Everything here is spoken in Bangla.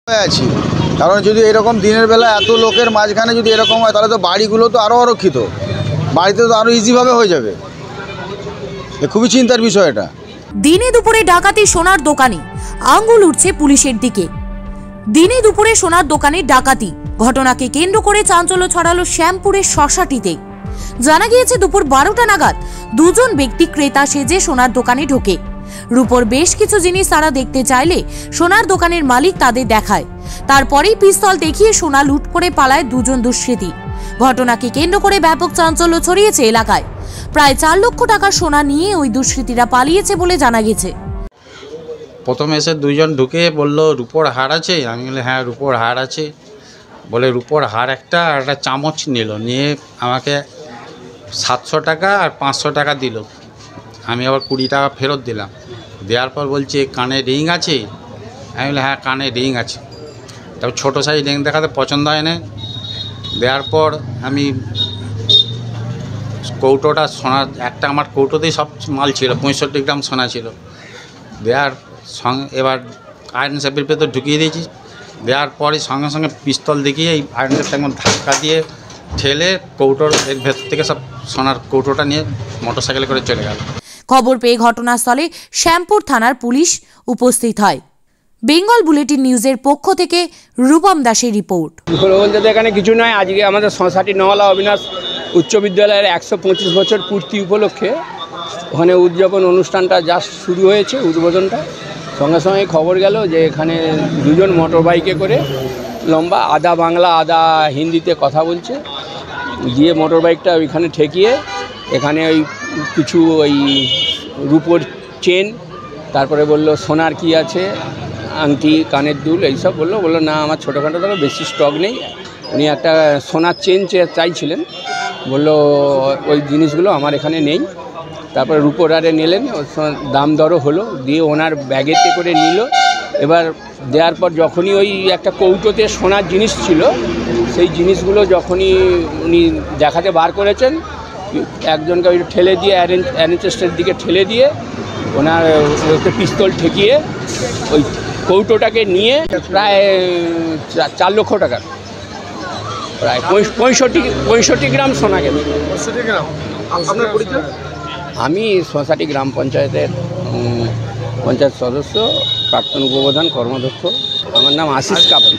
আছি কারণ যদি এরকম দিনের বেলা এত লোকের মাঝখানে যদি এরকম হয় তাহলে তো বাড়িগুলো তো আরও অরক্ষিত, বাড়িতে তো আরও ইজিভাবে হয়ে যাবে। খুবই চিন্তার বিষয় এটা। দিনে দুপুরে ডাকাতি সোনার দোকানে, আঙ্গুল উঠছে পুলিশের দিকে। দিনে দুপুরে সোনার দোকানে ডাকাতি ঘটনাকে কেন্দ্র করে চাঞ্চল্য ছড়ালো শ্যামপুরের শশাটিতে। জানা গিয়েছে দুপুর 12টা নাগাদ দুজন ব্যক্তি ক্রেতা সেজে সোনার দোকানে ঢোকে। রূপোর বেশ কিছু জিনিস তারা দেখতে চাইলে সোনার দোকানের মালিক তাদের দেখায়। তারপরেই পিস্তল দেখিয়ে সোনা লুট করে পালায় দুজন দুষ্কৃতী। ঘটনাকে কেন্দ্র করে ব্যাপক চাঞ্চল্য ছড়িয়েছে এলাকায়। প্রায় 4 লক্ষ টাকার সোনা নিয়ে ওই দুষ্কৃতীরা পালিয়েছে বলে জানা গেছে। প্রথমে এসে দুইজন ঢুকে বলল রূপোর হার আছে। আমি বলি হ্যাঁ রূপোর হার আছে। বলে রূপোর হার একটা আর একটা চামচ নিল, নিয়ে আমাকে 700 টাকা আর 500 টাকা দিল। আমি আবার 20 টাকা ফেরত দিলাম। দেওয়ার পর বলছে কানে রিং আছে। আমি বলি হ্যাঁ কানে রিং আছে। তারপর ছোটো সাইজ রিং দেখাতে পছন্দ হয় না। দেওয়ার পর আমি কৌটোটা সোনা একটা, আমার কৌটোতেই সব মাল ছিল, 65 গ্রাম সোনা ছিল। দেওয়ার সঙ্গে এবার আয়রন শেপের ভেতর ঢুকিয়ে দিয়েছি। দেওয়ার পরে সঙ্গে সঙ্গে পিস্তল দেখিয়ে এই আয়রন শেপটা একদম ধাক্কা দিয়ে ঠেলে কৌটোর এর ভেতর থেকে সব সোনার কৌটোটা নিয়ে মোটরসাইকেলে করে চলে গেল। খবর পেয়ে ঘটনাস্থলে শ্যামপুর থানার পুলিশ উপস্থিত হয়। বেঙ্গল বুলেটিন নিউজের পক্ষ থেকে রূপম দাসের রিপোর্ট। বলতে এখানে কিছু নয়, আজকে আমাদের সংসারটি নওয়ালা অবিনাশ উচ্চ বিদ্যালয়ের 125 বছর পূর্তি উপলক্ষে ওখানে উদযাপন অনুষ্ঠানটা জাস্ট শুরু হয়েছে, উদ্বোধনটা। সঙ্গে সঙ্গে খবর গেল যে এখানে দুজন মোটর বাইকে করে লম্বা আধা বাংলা আধা হিন্দিতে কথা বলছে, দিয়ে মোটর বাইকটা ওইখানে ঠেকিয়ে এখানে ওই কিছু ওই রূপোর চেন, তারপরে বলল সোনার কি আছে, আংটি, কানের দুল, এইসব বললো না আমার ছোটোখাটো তো বেশি স্টক নেই। উনি একটা সোনার চেন চাইছিলেন, বললো ওই জিনিসগুলো আমার এখানে নেই। তারপরে রূপোর আরে নিলেন, দাম দরও হলো, দিয়ে ওনার ব্যাগেতে করে নিল। এবার দেওয়ার পর যখনই ওই একটা কৌটোতে সোনার জিনিস ছিল, সেই জিনিসগুলো যখনই উনি দেখাতে বার করেছেন, একজনকে ওই ঠেলে দিয়ে অ্যারেঞ্চেস্টের দিকে ঠেলে দিয়ে ওনার ওকে পিস্তল ঠেকিয়ে ওই কৌটোটাকে নিয়ে প্রায় 4 লক্ষ টাকার প্রায় 65 গ্রাম সোনা গেল। আমি শশাটি গ্রাম পঞ্চায়েতের পঞ্চায়েত সদস্য, প্রাক্তন উপপ্রধান কর্মাধ্যক্ষ। আমার নাম আশিস কাপড়ি।